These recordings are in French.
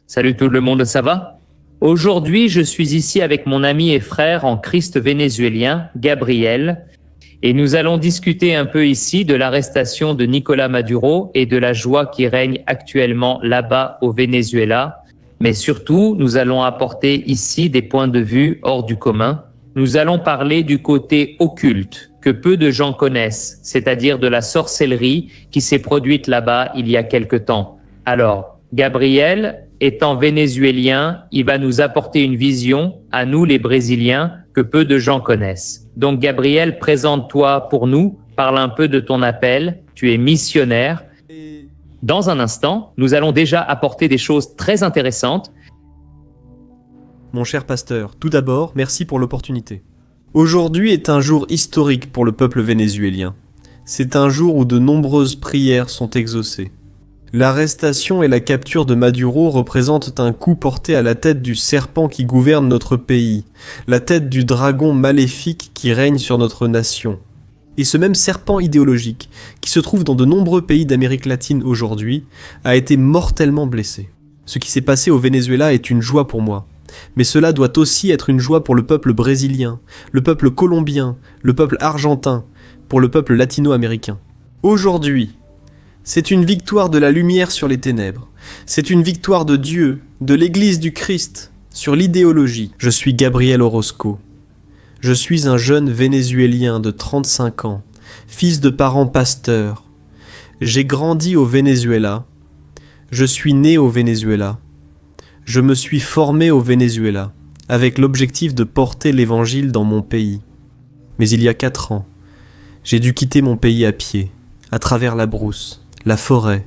Salut tout le monde, ça va? Aujourd'hui, je suis ici avec mon ami et frère en Christ vénézuélien, Gabriel, et nous allons discuter un peu ici de l'arrestation de Nicolás Maduro et de la joie qui règne actuellement là-bas au Venezuela. Mais surtout, nous allons apporter ici des points de vue hors du commun. Nous allons parler du côté occulte que peu de gens connaissent, c'est-à-dire de la sorcellerie qui s'est produite là-bas il y a quelque temps. Alors, Gabriel, étant vénézuélien, il va nous apporter une vision, à nous les Brésiliens, que peu de gens connaissent. Donc Gabriel, présente-toi pour nous, parle un peu de ton appel, tu es missionnaire. Dans un instant, nous allons déjà apporter des choses très intéressantes. Mon cher pasteur, tout d'abord, merci pour l'opportunité. Aujourd'hui est un jour historique pour le peuple vénézuélien. C'est un jour où de nombreuses prières sont exaucées. L'arrestation et la capture de Maduro représentent un coup porté à la tête du serpent qui gouverne notre pays, la tête du dragon maléfique qui règne sur notre nation. Et ce même serpent idéologique, qui se trouve dans de nombreux pays d'Amérique latine aujourd'hui, a été mortellement blessé. Ce qui s'est passé au Venezuela est une joie pour moi. Mais cela doit aussi être une joie pour le peuple brésilien, le peuple colombien, le peuple argentin, pour le peuple latino-américain. Aujourd'hui, c'est une victoire de la lumière sur les ténèbres. C'est une victoire de Dieu, de l'Église du Christ, sur l'idéologie. Je suis Gabriel Orozco. Je suis un jeune Vénézuélien de 35 ans, fils de parents pasteurs. J'ai grandi au Venezuela. Je suis né au Venezuela. Je me suis formé au Venezuela, avec l'objectif de porter l'Évangile dans mon pays. Mais il y a 4 ans, j'ai dû quitter mon pays à pied, à travers la brousse, la forêt,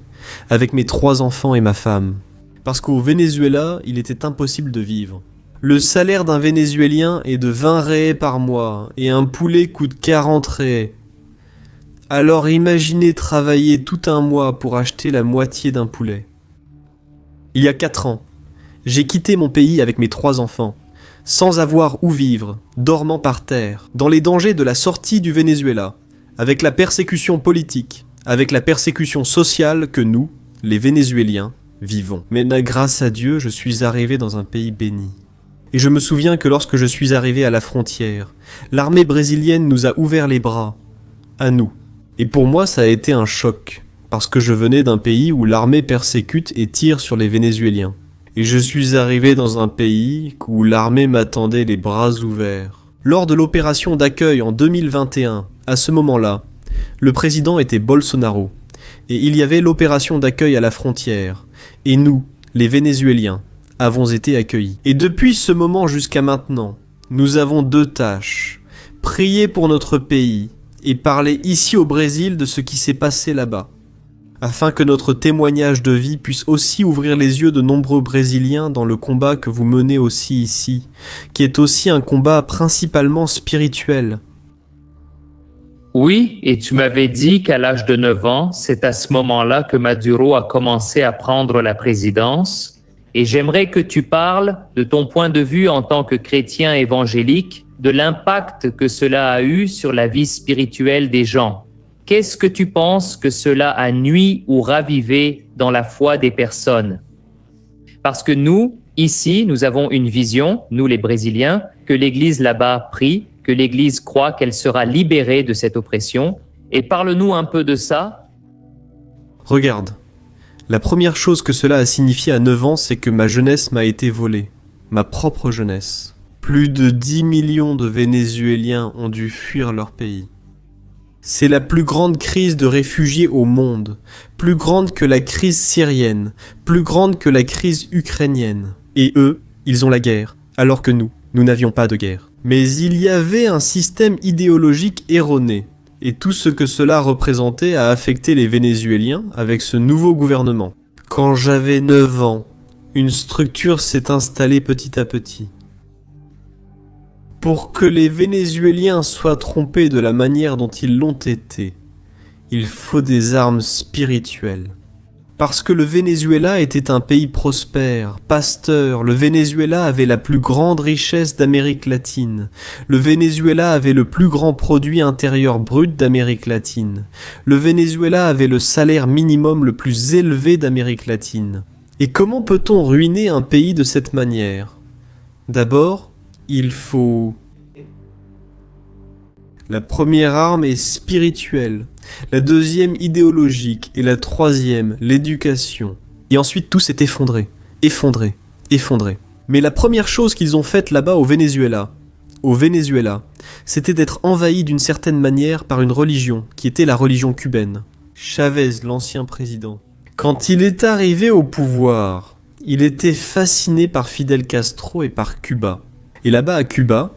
avec mes 3 enfants et ma femme. Parce qu'au Venezuela, il était impossible de vivre. Le salaire d'un Vénézuélien est de 20 réais par mois, et un poulet coûte 40 réais. Alors imaginez travailler tout un mois pour acheter la moitié d'un poulet. Il y a 4 ans, j'ai quitté mon pays avec mes 3 enfants, sans avoir où vivre, dormant par terre, dans les dangers de la sortie du Venezuela, avec la persécution politique, avec la persécution sociale que nous, les Vénézuéliens, vivons. Mais grâce à Dieu, je suis arrivé dans un pays béni. Et je me souviens que lorsque je suis arrivé à la frontière, l'armée brésilienne nous a ouvert les bras, à nous. Et pour moi, ça a été un choc, parce que je venais d'un pays où l'armée persécute et tire sur les Vénézuéliens. Et je suis arrivé dans un pays où l'armée m'attendait les bras ouverts. Lors de l'opération d'accueil en 2021, à ce moment-là, le président était Bolsonaro, et il y avait l'opération d'accueil à la frontière, et nous, les Vénézuéliens, avons été accueillis. Et depuis ce moment jusqu'à maintenant, nous avons 2 tâches. Prier pour notre pays, et parler ici au Brésil de ce qui s'est passé là-bas, afin que notre témoignage de vie puisse aussi ouvrir les yeux de nombreux Brésiliens dans le combat que vous menez aussi ici, qui est aussi un combat principalement spirituel. Oui, et tu m'avais dit qu'à l'âge de 9 ans, c'est à ce moment-là que Maduro a commencé à prendre la présidence. Et j'aimerais que tu parles de ton point de vue en tant que chrétien évangélique, de l'impact que cela a eu sur la vie spirituelle des gens. Qu'est-ce que tu penses que cela a nui ou ravivé dans la foi des personnes? Parce que nous, ici, nous avons une vision, nous les Brésiliens, que l'Église là-bas prie, que l'Église croit qu'elle sera libérée de cette oppression. Et parle-nous un peu de ça. Regarde, la première chose que cela a signifié à 9 ans, c'est que ma jeunesse m'a été volée, ma propre jeunesse. Plus de 10 millions de Vénézuéliens ont dû fuir leur pays. C'est la plus grande crise de réfugiés au monde, plus grande que la crise syrienne, plus grande que la crise ukrainienne. Et eux, ils ont la guerre, alors que nous n'avions pas de guerre. Mais il y avait un système idéologique erroné, et tout ce que cela représentait a affecté les Vénézuéliens avec ce nouveau gouvernement. Quand j'avais 9 ans, une structure s'est installée petit à petit. Pour que les Vénézuéliens soient trompés de la manière dont ils l'ont été, il faut des armes spirituelles. Parce que le Venezuela était un pays prospère, pasteur, le Venezuela avait la plus grande richesse d'Amérique latine. Le Venezuela avait le plus grand produit intérieur brut d'Amérique latine. Le Venezuela avait le salaire minimum le plus élevé d'Amérique latine. Et comment peut-on ruiner un pays de cette manière? D'abord, il faut... La première arme est spirituelle, la deuxième idéologique et la troisième l'éducation. Et ensuite tout s'est effondré, effondré, effondré. Mais la première chose qu'ils ont faite là-bas au Venezuela, c'était d'être envahi d'une certaine manière par une religion qui était la religion cubaine. Chavez, l'ancien président. Quand il est arrivé au pouvoir, il était fasciné par Fidel Castro et par Cuba. Et là-bas à Cuba,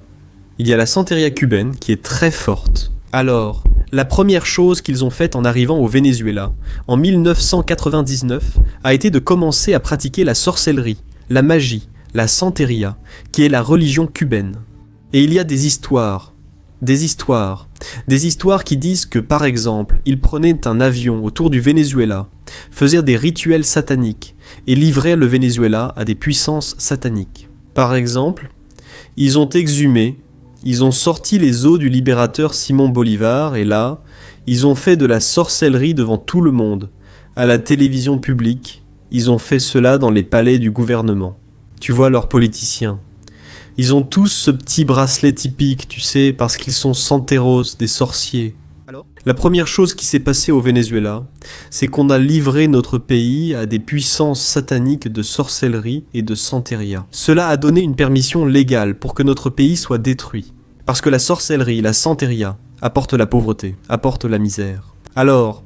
il y a la santeria cubaine qui est très forte. Alors, la première chose qu'ils ont faite en arrivant au Venezuela, en 1999, a été de commencer à pratiquer la sorcellerie, la magie, la santeria, qui est la religion cubaine. Et il y a des histoires qui disent que, par exemple, ils prenaient un avion autour du Venezuela, faisaient des rituels sataniques et livraient le Venezuela à des puissances sataniques. Par exemple, ils ont exhumé, ils ont sorti les os du libérateur Simon Bolivar et là, ils ont fait de la sorcellerie devant tout le monde, à la télévision publique, ils ont fait cela dans les palais du gouvernement. Tu vois leurs politiciens. Ils ont tous ce petit bracelet typique, tu sais, parce qu'ils sont santeros, des sorciers. Alors, la première chose qui s'est passée au Venezuela, c'est qu'on a livré notre pays à des puissances sataniques de sorcellerie et de santeria. Cela a donné une permission légale pour que notre pays soit détruit. Parce que la sorcellerie, la santeria, apporte la pauvreté, apporte la misère. Alors,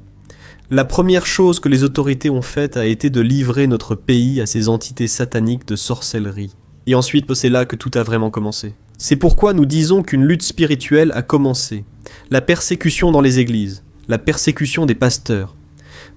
la première chose que les autorités ont faite a été de livrer notre pays à ces entités sataniques de sorcellerie. Et ensuite, c'est là que tout a vraiment commencé. C'est pourquoi nous disons qu'une lutte spirituelle a commencé. La persécution dans les églises, la persécution des pasteurs.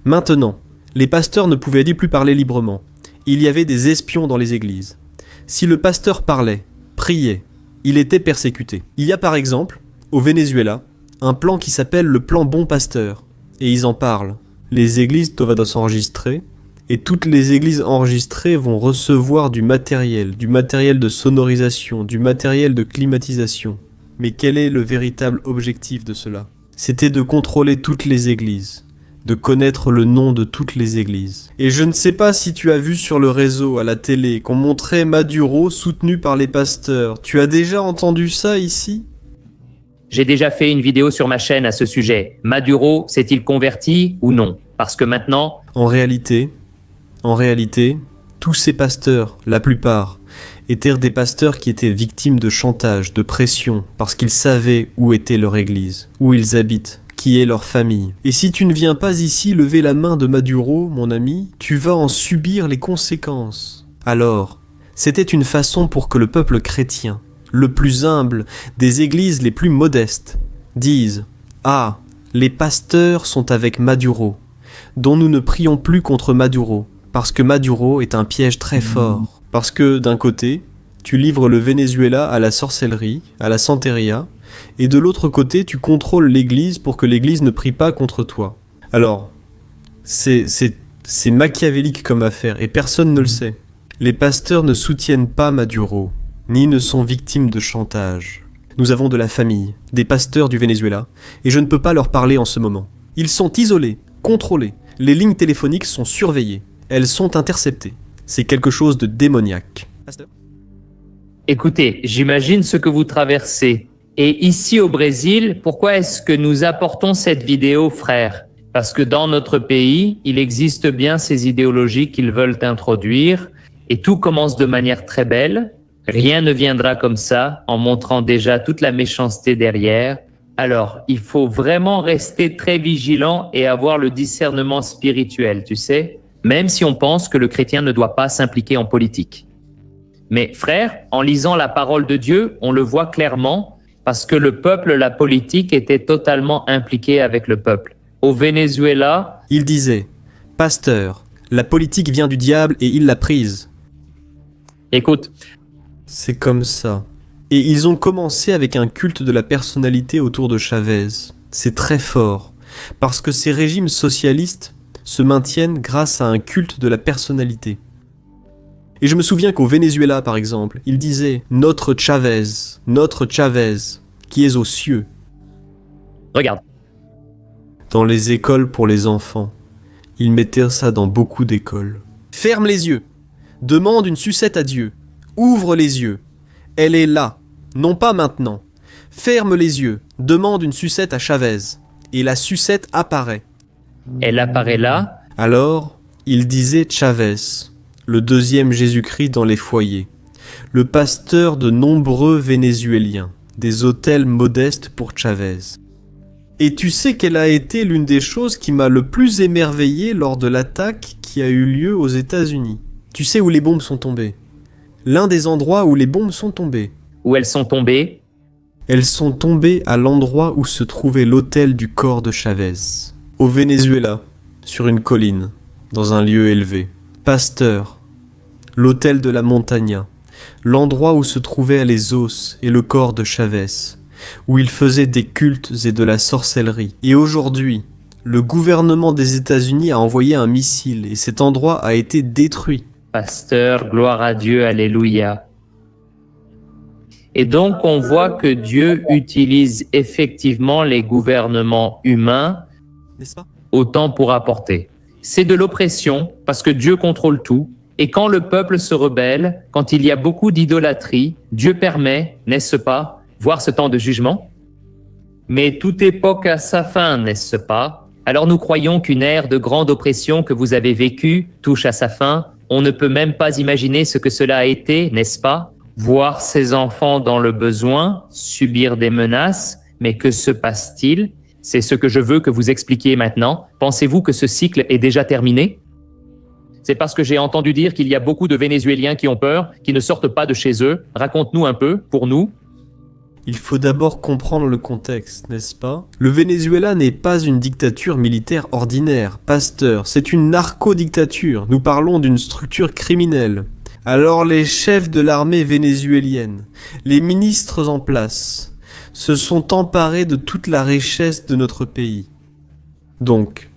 Maintenant, les pasteurs ne pouvaient plus parler librement. Il y avait des espions dans les églises. Si le pasteur parlait, priait, il était persécuté. Il y a par exemple, au Venezuela, un plan qui s'appelle le plan Bon Pasteur. Et ils en parlent. Les églises doivent s'enregistrer. Et toutes les églises enregistrées vont recevoir du matériel de sonorisation, du matériel de climatisation. Mais quel est le véritable objectif de cela? C'était de contrôler toutes les églises, de connaître le nom de toutes les églises. Et je ne sais pas si tu as vu sur le réseau, à la télé, qu'on montrait Maduro soutenu par les pasteurs. Tu as déjà entendu ça ici? J'ai déjà fait une vidéo sur ma chaîne à ce sujet. Maduro s'est-il converti ou non? Parce que maintenant... En réalité, tous ces pasteurs, la plupart, étaient des pasteurs qui étaient victimes de chantage, de pression, parce qu'ils savaient où était leur église, où ils habitent, qui est leur famille. Et si tu ne viens pas ici lever la main de Maduro, mon ami, tu vas en subir les conséquences. Alors, c'était une façon pour que le peuple chrétien, le plus humble, des églises les plus modestes, disent « Ah, les pasteurs sont avec Maduro, dont nous ne prions plus contre Maduro. » Parce que Maduro est un piège très fort. Parce que, d'un côté, tu livres le Venezuela à la sorcellerie, à la santeria, et de l'autre côté, tu contrôles l'église pour que l'église ne prie pas contre toi. Alors, c'est machiavélique comme affaire, et personne ne le sait. Les pasteurs ne soutiennent pas Maduro, ni ne sont victimes de chantage. Nous avons de la famille, des pasteurs du Venezuela, et je ne peux pas leur parler en ce moment. Ils sont isolés, contrôlés, les lignes téléphoniques sont surveillées. Elles sont interceptées. C'est quelque chose de démoniaque. Écoutez, j'imagine ce que vous traversez. Et ici au Brésil, pourquoi est-ce que nous apportons cette vidéo, frère? Parce que dans notre pays, il existe bien ces idéologies qu'ils veulent introduire. Et tout commence de manière très belle. Rien ne viendra comme ça, en montrant déjà toute la méchanceté derrière. Alors, il faut vraiment rester très vigilant et avoir le discernement spirituel, tu sais? Même si on pense que le chrétien ne doit pas s'impliquer en politique. Mais frère, en lisant la parole de Dieu, on le voit clairement, parce que le peuple, la politique, était totalement impliqué avec le peuple. Au Venezuela... Il disait, « Pasteur, la politique vient du diable et il l'a prise. » Écoute. C'est comme ça. Et ils ont commencé avec un culte de la personnalité autour de Chavez. C'est très fort, parce que ces régimes socialistes se maintiennent grâce à un culte de la personnalité. Et je me souviens qu'au Venezuela, par exemple, il disait « Notre Chavez, qui est aux cieux ». Regarde. Dans les écoles pour les enfants. Ils mettaient ça dans beaucoup d'écoles. Ferme les yeux. Demande une sucette à Dieu. Ouvre les yeux. Elle est là, non pas maintenant. Ferme les yeux. Demande une sucette à Chavez. Et la sucette apparaît. Elle apparaît là. Alors, il disait Chavez, le deuxième Jésus-Christ dans les foyers, le pasteur de nombreux Vénézuéliens, des hôtels modestes pour Chavez. Et tu sais quelle a été l'une des choses qui m'a le plus émerveillé lors de l'attaque qui a eu lieu aux États-Unis. Tu sais où les bombes sont tombées? L'un des endroits où les bombes sont tombées. Où elles sont tombées? Elles sont tombées à l'endroit où se trouvait l'hôtel du corps de Chavez, au Venezuela, sur une colline, dans un lieu élevé. Pasteur, l'hôtel de la Montaña, l'endroit où se trouvaient les os et le corps de Chavez, où il faisait des cultes et de la sorcellerie. Et aujourd'hui, le gouvernement des États-Unis a envoyé un missile et cet endroit a été détruit. Pasteur, gloire à Dieu, alléluia. Et donc, on voit que Dieu utilise effectivement les gouvernements humains, N'est-ce pas? autant pour apporter. C'est de l'oppression, parce que Dieu contrôle tout. Et quand le peuple se rebelle, quand il y a beaucoup d'idolâtrie, Dieu permet, n'est-ce pas, voir ce temps de jugement. Mais toute époque a sa fin, n'est-ce pas? Alors nous croyons qu'une ère de grande oppression que vous avez vécue touche à sa fin. On ne peut même pas imaginer ce que cela a été, n'est-ce pas? Voir ses enfants dans le besoin, subir des menaces, mais que se passe-t-il? C'est ce que je veux que vous expliquiez maintenant. Pensez-vous que ce cycle est déjà terminé? C'est parce que j'ai entendu dire qu'il y a beaucoup de Vénézuéliens qui ont peur, qui ne sortent pas de chez eux. Raconte-nous un peu, pour nous. Il faut d'abord comprendre le contexte, n'est-ce pas? Le Venezuela n'est pas une dictature militaire ordinaire, pasteur, c'est une narco-dictature. Nous parlons d'une structure criminelle. Alors les chefs de l'armée vénézuélienne, les ministres en place, se sont emparés de toute la richesse de notre pays. Donc,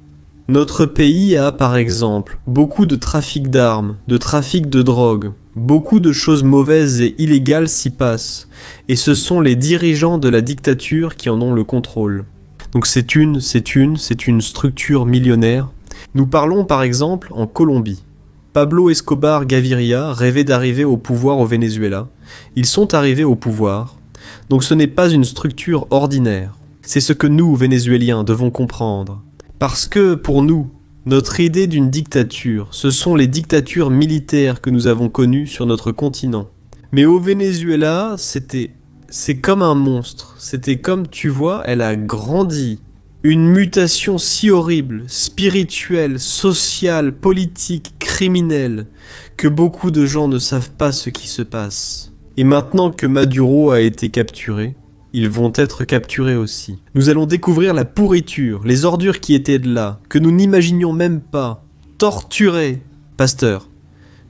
notre pays a par exemple beaucoup de trafic d'armes, de trafic de drogue, beaucoup de choses mauvaises et illégales s'y passent, et ce sont les dirigeants de la dictature qui en ont le contrôle. Donc c'est une structure millionnaire. Nous parlons par exemple en Colombie. Pablo Escobar Gaviria rêvait d'arriver au pouvoir au Venezuela. Ils sont arrivés au pouvoir. Donc ce n'est pas une structure ordinaire. C'est ce que nous, Vénézuéliens, devons comprendre. Parce que, pour nous, notre idée d'une dictature, ce sont les dictatures militaires que nous avons connues sur notre continent. Mais au Venezuela, c'est comme un monstre. C'était comme, tu vois, elle a grandi. Une mutation si horrible, spirituelle, sociale, politique, criminelle, que beaucoup de gens ne savent pas ce qui se passe. Et maintenant que Maduro a été capturé, ils vont être capturés aussi. Nous allons découvrir la pourriture, les ordures qui étaient de là, que nous n'imaginions même pas. Torturés. Pasteur,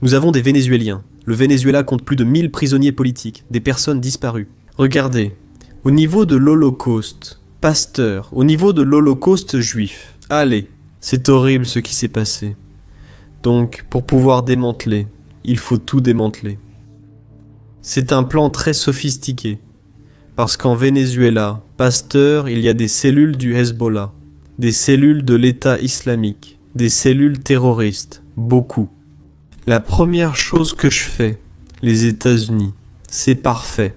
nous avons des Vénézuéliens. Le Venezuela compte plus de 1000 prisonniers politiques, des personnes disparues. Regardez, au niveau de l'Holocauste, pasteur, au niveau de l'Holocauste juif, allez, c'est horrible ce qui s'est passé. Donc, pour pouvoir démanteler, il faut tout démanteler. C'est un plan très sophistiqué. Parce qu'en Venezuela, pasteur, il y a des cellules du Hezbollah, des cellules de l'État islamique, des cellules terroristes, beaucoup. La première chose que je fais, les États-Unis, c'est parfait.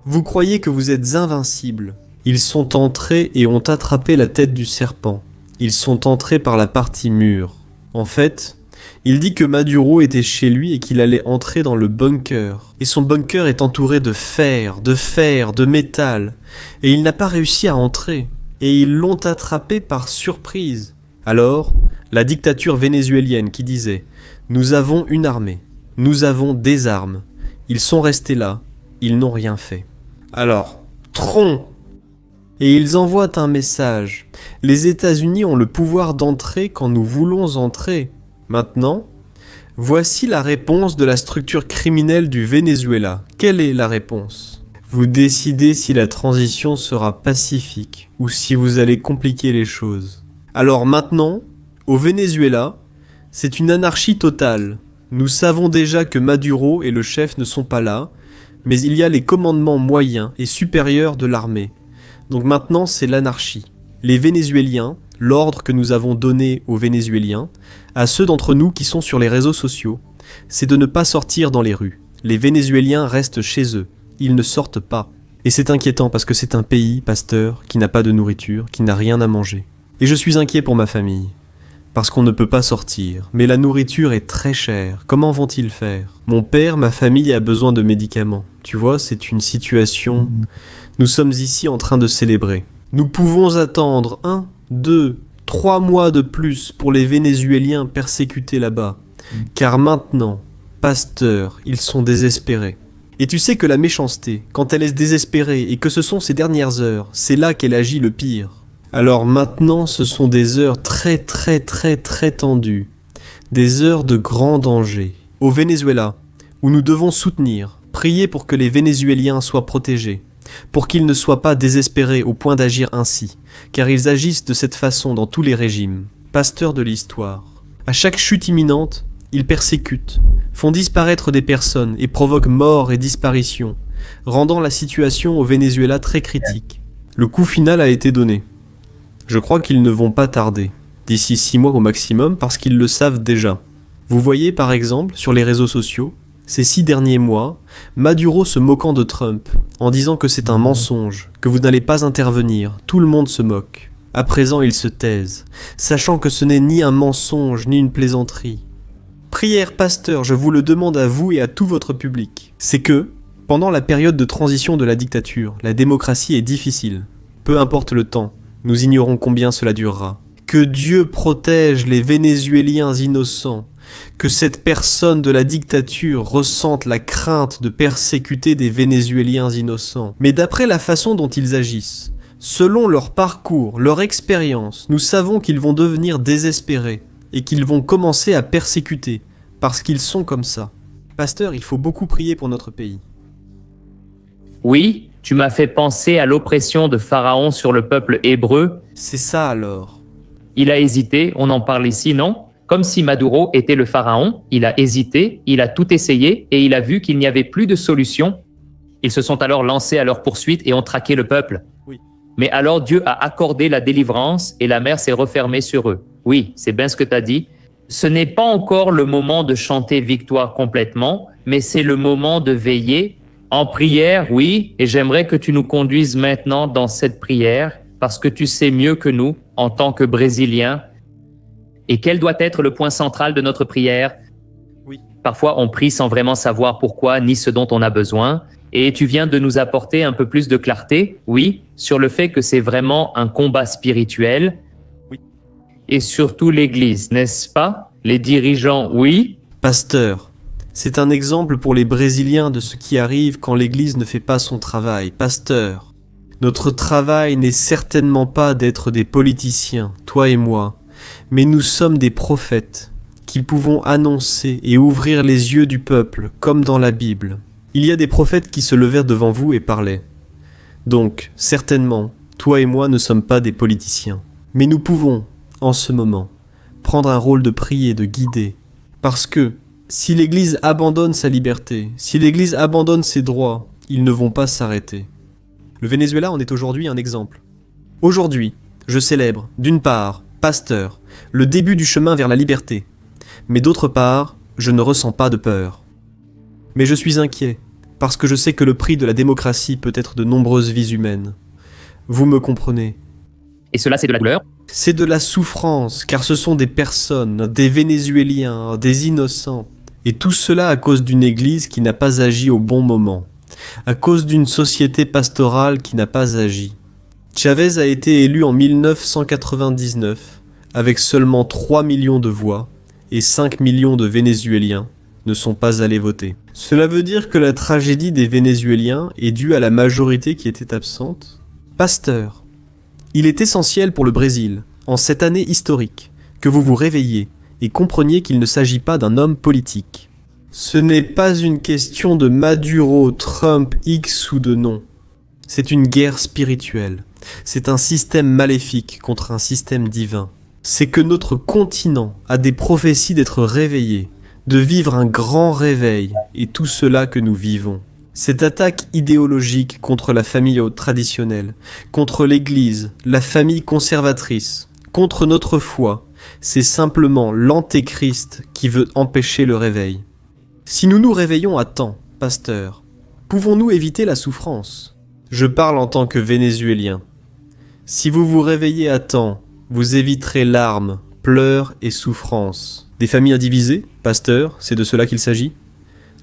Vous croyez que vous êtes invincibles. Ils sont entrés et ont attrapé la tête du serpent. Ils sont entrés par la partie mûre. En fait, il dit que Maduro était chez lui et qu'il allait entrer dans le bunker. Et son bunker est entouré de fer, de métal. Et il n'a pas réussi à entrer. Et ils l'ont attrapé par surprise. Alors, la dictature vénézuélienne qui disait « Nous avons une armée. Nous avons des armes. » Ils sont restés là. Ils n'ont rien fait. Alors, tronc! Et ils envoient un message. Les États-Unis ont le pouvoir d'entrer quand nous voulons entrer. Maintenant, voici la réponse de la structure criminelle du Venezuela. Quelle est la réponse? Vous décidez si la transition sera pacifique ou si vous allez compliquer les choses. Alors maintenant, au Venezuela, c'est une anarchie totale. Nous savons déjà que Maduro et le chef ne sont pas là, mais il y a les commandements moyens et supérieurs de l'armée. Donc maintenant, c'est l'anarchie. Les Vénézuéliens, l'ordre que nous avons donné aux Vénézuéliens, à ceux d'entre nous qui sont sur les réseaux sociaux, c'est de ne pas sortir dans les rues. Les Vénézuéliens restent chez eux, ils ne sortent pas. Et c'est inquiétant parce que c'est un pays, pasteur, qui n'a pas de nourriture, qui n'a rien à manger. Et je suis inquiet pour ma famille, parce qu'on ne peut pas sortir, mais la nourriture est très chère, comment vont-ils faire? Mon père, ma famille a besoin de médicaments. Tu vois, c'est une situation... Nous sommes ici en train de célébrer. Nous pouvons attendre 1, 2, 3 mois de plus pour les Vénézuéliens persécutés là-bas. Car maintenant, pasteur, ils sont désespérés. Et tu sais que la méchanceté, quand elle est désespérée et que ce sont ses dernières heures, c'est là qu'elle agit le pire. Alors maintenant, ce sont des heures très tendues. Des heures de grand danger. Au Venezuela, où nous devons soutenir, prier pour que les Vénézuéliens soient protégés, pour qu'ils ne soient pas désespérés au point d'agir ainsi, car ils agissent de cette façon dans tous les régimes. Pasteur de l'histoire. À chaque chute imminente, ils persécutent, font disparaître des personnes et provoquent mort et disparition, rendant la situation au Venezuela très critique. Le coup final a été donné. Je crois qu'ils ne vont pas tarder, d'ici 6 mois au maximum, parce qu'ils le savent déjà. Vous voyez par exemple, sur les réseaux sociaux, ces 6 derniers mois, Maduro se moquant de Trump, en disant que c'est un mensonge, que vous n'allez pas intervenir, tout le monde se moque. À présent, ils se taisent, sachant que ce n'est ni un mensonge, ni une plaisanterie. Prière, pasteur, je vous le demande à vous et à tout votre public. C'est que, pendant la période de transition de la dictature, la démocratie est difficile. Peu importe le temps, nous ignorons combien cela durera. Que Dieu protège les Vénézuéliens innocents. Que cette personne de la dictature ressente la crainte de persécuter des Vénézuéliens innocents. Mais d'après la façon dont ils agissent, selon leur parcours, leur expérience, nous savons qu'ils vont devenir désespérés et qu'ils vont commencer à persécuter, parce qu'ils sont comme ça. Pasteur, il faut beaucoup prier pour notre pays. Oui, tu m'as fait penser à l'oppression de Pharaon sur le peuple hébreu. C'est ça alors. Il a hésité, on en parle ici, non? Comme si Maduro était le pharaon, il a hésité, il a tout essayé et il a vu qu'il n'y avait plus de solution. Ils se sont alors lancés à leur poursuite et ont traqué le peuple. Oui. Mais alors Dieu a accordé la délivrance et la mer s'est refermée sur eux. Oui, c'est bien ce que tu as dit. Ce n'est pas encore le moment de chanter victoire complètement, mais c'est le moment de veiller en prière, oui, et j'aimerais que tu nous conduises maintenant dans cette prière parce que tu sais mieux que nous, en tant que Brésiliens. Et quel doit être le point central de notre prière? Oui. Parfois, on prie sans vraiment savoir pourquoi ni ce dont on a besoin. Et tu viens de nous apporter un peu plus de clarté, oui, sur le fait que c'est vraiment un combat spirituel. Oui. Et surtout l'Église, n'est-ce pas? Les dirigeants, oui. Pasteur, c'est un exemple pour les Brésiliens de ce qui arrive quand l'Église ne fait pas son travail. Pasteur, notre travail n'est certainement pas d'être des politiciens, toi et moi, mais nous sommes des prophètes qui pouvons annoncer et ouvrir les yeux du peuple, comme dans la Bible. Il y a des prophètes qui se levèrent devant vous et parlaient. Donc, certainement, toi et moi ne sommes pas des politiciens. Mais nous pouvons, en ce moment, prendre un rôle de prier, de guider. Parce que, si l'Église abandonne sa liberté, si l'Église abandonne ses droits, ils ne vont pas s'arrêter. Le Venezuela en est aujourd'hui un exemple. Aujourd'hui, je célèbre, d'une part, pasteur, le début du chemin vers la liberté. Mais d'autre part, je ne ressens pas de peur. Mais je suis inquiet, parce que je sais que le prix de la démocratie peut être de nombreuses vies humaines. Vous me comprenez? Et cela, c'est de la douleur? C'est de la souffrance, car ce sont des personnes, des Vénézuéliens, des innocents. Et tout cela à cause d'une église qui n'a pas agi au bon moment. À cause d'une société pastorale qui n'a pas agi. Chavez a été élu en 1999, avec seulement 3 millions de voix, et 5 millions de Vénézuéliens ne sont pas allés voter. Cela veut dire que la tragédie des Vénézuéliens est due à la majorité qui était absente? Pasteur, il est essentiel pour le Brésil, en cette année historique, que vous vous réveilliez et compreniez qu'il ne s'agit pas d'un homme politique. Ce n'est pas une question de Maduro, Trump, X ou de non. C'est une guerre spirituelle. C'est un système maléfique contre un système divin. C'est que notre continent a des prophéties d'être réveillé, de vivre un grand réveil, et tout cela que nous vivons. Cette attaque idéologique contre la famille traditionnelle, contre l'Église, la famille conservatrice, contre notre foi. C'est simplement l'antéchrist qui veut empêcher le réveil. Si nous nous réveillons à temps, pasteur, pouvons-nous éviter la souffrance? Je parle en tant que Vénézuélien. Si vous vous réveillez à temps, vous éviterez larmes, pleurs et souffrances. Des familles indivisées, pasteur, c'est de cela qu'il s'agit?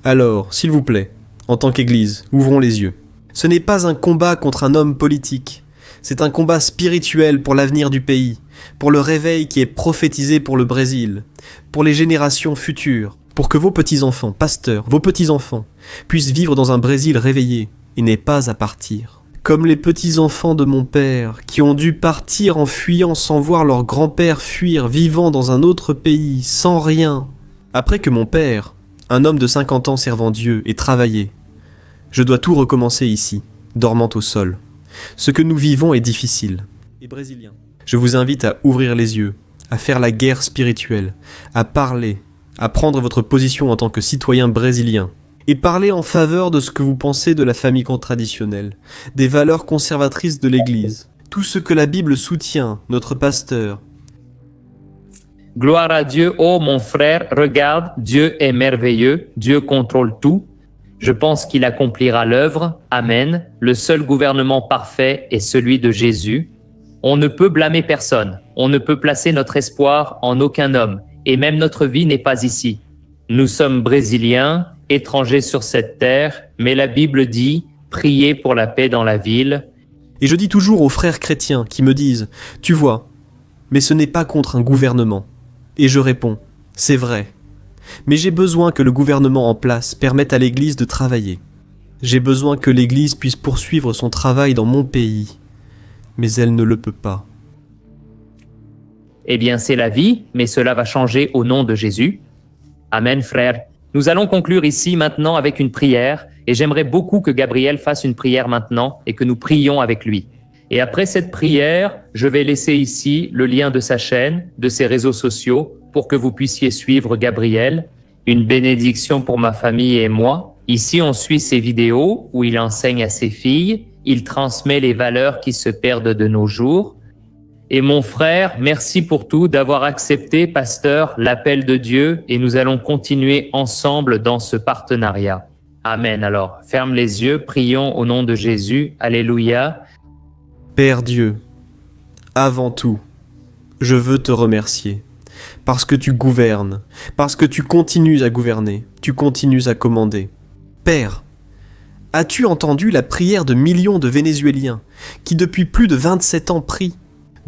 Alors, s'il vous plaît, en tant qu'Église, ouvrons les yeux. Ce n'est pas un combat contre un homme politique. C'est un combat spirituel pour l'avenir du pays, pour le réveil qui est prophétisé pour le Brésil, pour les générations futures, pour que vos petits-enfants, pasteurs, vos petits-enfants, puissent vivre dans un Brésil réveillé et n'aient pas à partir. Comme les petits-enfants de mon père, qui ont dû partir en fuyant sans voir leur grand-père fuir, vivant dans un autre pays, sans rien. Après que mon père, un homme de 50 ans servant Dieu, ait travaillé, je dois tout recommencer ici, dormant au sol. Ce que nous vivons est difficile. Et brésilien. Je vous invite à ouvrir les yeux, à faire la guerre spirituelle, à parler, à prendre votre position en tant que citoyen brésilien, et parler en faveur de ce que vous pensez de la famille traditionnelle, des valeurs conservatrices de l'Église, tout ce que la Bible soutient, notre pasteur. Gloire à Dieu, oh mon frère, regarde, Dieu est merveilleux, Dieu contrôle tout. Je pense qu'il accomplira l'œuvre. Amen. Le seul gouvernement parfait est celui de Jésus. On ne peut blâmer personne. On ne peut placer notre espoir en aucun homme. Et même notre vie n'est pas ici. Nous sommes brésiliens, étrangers sur cette terre, mais la Bible dit « Priez pour la paix dans la ville ». Et je dis toujours aux frères chrétiens qui me disent « Tu vois, mais ce n'est pas contre un gouvernement ». Et je réponds « C'est vrai ». Mais j'ai besoin que le gouvernement en place permette à l'Église de travailler. J'ai besoin que l'Église puisse poursuivre son travail dans mon pays. Mais elle ne le peut pas. Eh bien, c'est la vie, mais cela va changer au nom de Jésus. Amen, frère. Nous allons conclure ici maintenant avec une prière, et j'aimerais beaucoup que Gabriel fasse une prière maintenant et que nous prions avec lui. Et après cette prière, je vais laisser ici le lien de sa chaîne, de ses réseaux sociaux, pour que vous puissiez suivre Gabriel. Une bénédiction pour ma famille et moi. Ici, on suit ses vidéos où il enseigne à ses filles. Il transmet les valeurs qui se perdent de nos jours. Et mon frère, merci pour tout, d'avoir accepté, pasteur, l'appel de Dieu, et nous allons continuer ensemble dans ce partenariat. Amen. Alors, ferme les yeux, prions au nom de Jésus. Alléluia. Père Dieu, avant tout, je veux te remercier. Parce que tu gouvernes, parce que tu continues à gouverner, tu continues à commander. Père, as-tu entendu la prière de millions de Vénézuéliens qui depuis plus de 27 ans prient,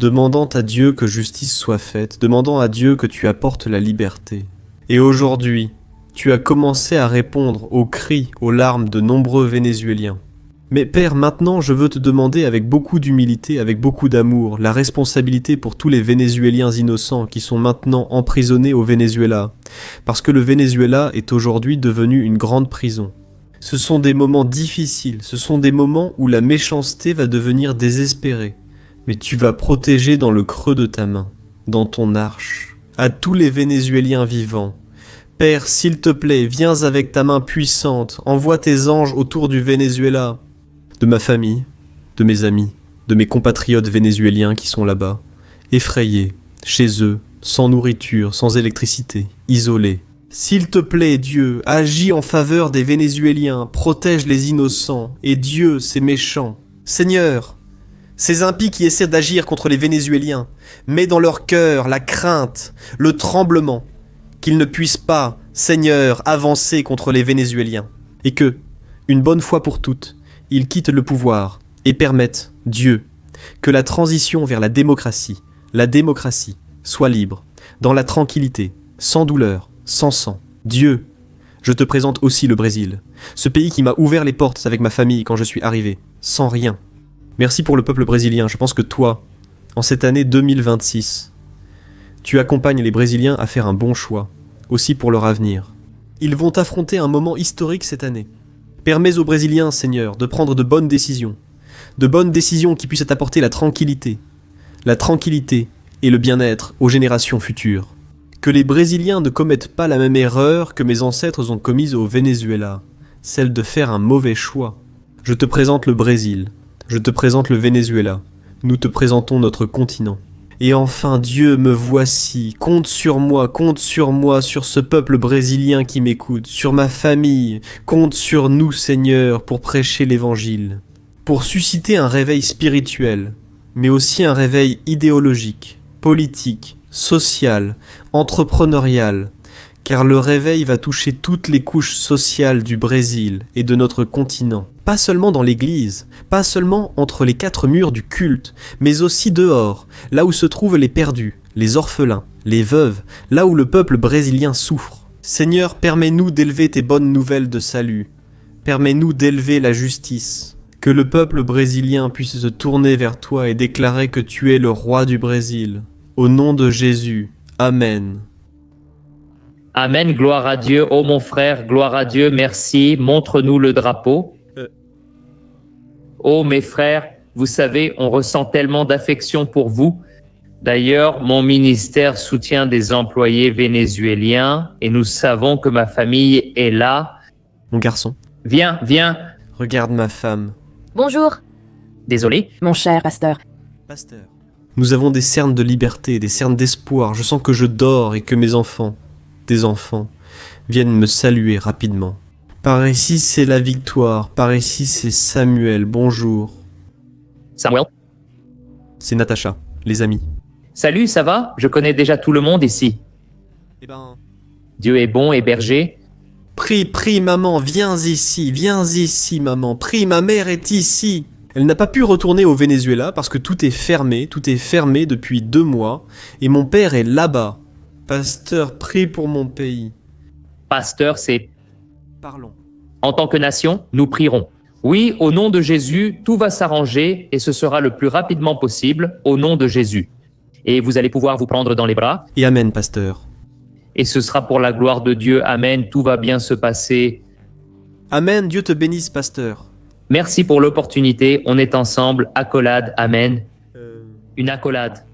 demandant à Dieu que justice soit faite, demandant à Dieu que tu apportes la liberté. Et aujourd'hui, tu as commencé à répondre aux cris, aux larmes de nombreux Vénézuéliens. Mais Père, maintenant je veux te demander avec beaucoup d'humilité, avec beaucoup d'amour, la responsabilité pour tous les Vénézuéliens innocents qui sont maintenant emprisonnés au Venezuela, parce que le Venezuela est aujourd'hui devenu une grande prison. Ce sont des moments difficiles, ce sont des moments où la méchanceté va devenir désespérée, mais tu vas protéger dans le creux de ta main, dans ton arche, à tous les Vénézuéliens vivants. Père, s'il te plaît, viens avec ta main puissante, envoie tes anges autour du Venezuela, de ma famille, de mes amis, de mes compatriotes vénézuéliens qui sont là-bas, effrayés, chez eux, sans nourriture, sans électricité, isolés. S'il te plaît, Dieu, agis en faveur des Vénézuéliens, protège les innocents, et Dieu, ces méchants. Seigneur, ces impies qui essaient d'agir contre les Vénézuéliens, mets dans leur cœur la crainte, le tremblement, qu'ils ne puissent pas, Seigneur, avancer contre les Vénézuéliens, et que, une bonne fois pour toutes, ils quittent le pouvoir et permettent, Dieu, que la transition vers la démocratie soit libre, dans la tranquillité, sans douleur, sans sang. Dieu, je te présente aussi le Brésil, ce pays qui m'a ouvert les portes avec ma famille quand je suis arrivé, sans rien. Merci pour le peuple brésilien, je pense que toi, en cette année 2026, tu accompagnes les Brésiliens à faire un bon choix, aussi pour leur avenir. Ils vont affronter un moment historique cette année. Permets aux Brésiliens, Seigneur, de prendre de bonnes décisions qui puissent apporter la tranquillité et le bien-être aux générations futures. Que les Brésiliens ne commettent pas la même erreur que mes ancêtres ont commise au Venezuela, celle de faire un mauvais choix. Je te présente le Brésil, je te présente le Venezuela, nous te présentons notre continent. Et enfin, Dieu, me voici. Compte sur moi, sur ce peuple brésilien qui m'écoute, sur ma famille. Compte sur nous, Seigneur, pour prêcher l'Évangile. Pour susciter un réveil spirituel, mais aussi un réveil idéologique, politique, social, entrepreneurial, car le réveil va toucher toutes les couches sociales du Brésil et de notre continent. Pas seulement dans l'église, pas seulement entre les quatre murs du culte, mais aussi dehors, là où se trouvent les perdus, les orphelins, les veuves, là où le peuple brésilien souffre. Seigneur, permets-nous d'élever tes bonnes nouvelles de salut. Permets-nous d'élever la justice. Que le peuple brésilien puisse se tourner vers toi et déclarer que tu es le roi du Brésil. Au nom de Jésus. Amen. Amen, gloire à Dieu. Oh mon frère, gloire à Dieu, merci. Montre-nous le drapeau. Oh mes frères, vous savez, on ressent tellement d'affection pour vous. D'ailleurs, mon ministère soutient des employés vénézuéliens et nous savons que ma famille est là. Mon garçon, Viens, viens. regarde ma femme. Bonjour, Désolé. mon cher pasteur. Pasteur. Nous avons des cernes de liberté, des cernes d'espoir. Je sens que je dors et que mes enfants, des enfants, viennent me saluer rapidement. Par ici, c'est la victoire. Par ici, c'est Samuel. Bonjour. Samuel. C'est Natacha, les amis. Salut, ça va? Je connais déjà tout le monde ici. Eh ben... Dieu est bon et berger. Prie, maman, viens ici, maman. Prie, ma mère est ici. Elle n'a pas pu retourner au Venezuela parce que tout est fermé depuis 2 mois. Et mon père est là-bas. Pasteur, prie pour mon pays. Pasteur, c'est Parlons. en tant que nation, nous prierons. Oui, au nom de Jésus, tout va s'arranger et ce sera le plus rapidement possible, au nom de Jésus. Et vous allez pouvoir vous prendre dans les bras. Et amen, pasteur. Et ce sera pour la gloire de Dieu. Amen. Tout va bien se passer. Amen, Dieu te bénisse, pasteur. Merci pour l'opportunité. On est ensemble. Accolade. Amen. Une accolade.